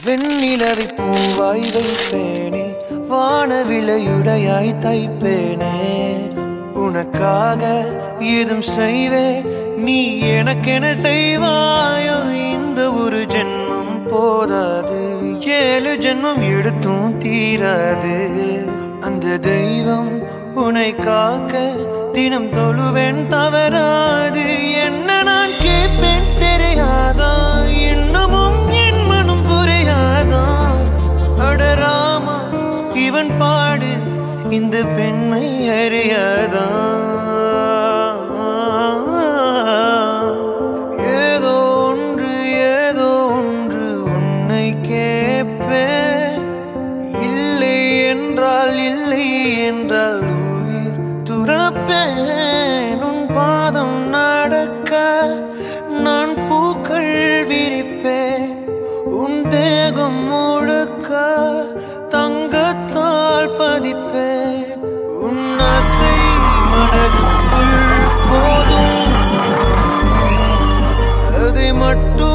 வெண்ணிலவை பூவாய் வைப்பேனே, வானவிலையுடையாய் தைப்பேனே. உனக்காக ஏதும் செய்வேன், நீ எனக்கென செய்வாயோ. இந்த ஒரு ஜென்மம் போதாது, 7 ஜென்மம் எடுத்தும் தீராது. அந்த தெய்வம் உன்னை காக்க தினம் தொழுவேன் தவறாது. என்ன நான் கேட்பேன் தெரியாதா, இன்னமும் என் மனம் புரியாதா. அடராமா இவன் பாடு இந்த பெண்மை அறியாதா. ஏதோ ஒன்று உன்னை கேட்பேன். இல்லை என்றால் உயிர் துறப்பேன். உன் பாதம் நடக்க நான் பூக்கள் விரிப்பேன். உன் தேகம் முழுக்க தங்கத்தால் பதிப்பேன். உன் ஆசை மனதுக்குள் போதும், அதை மட்டும்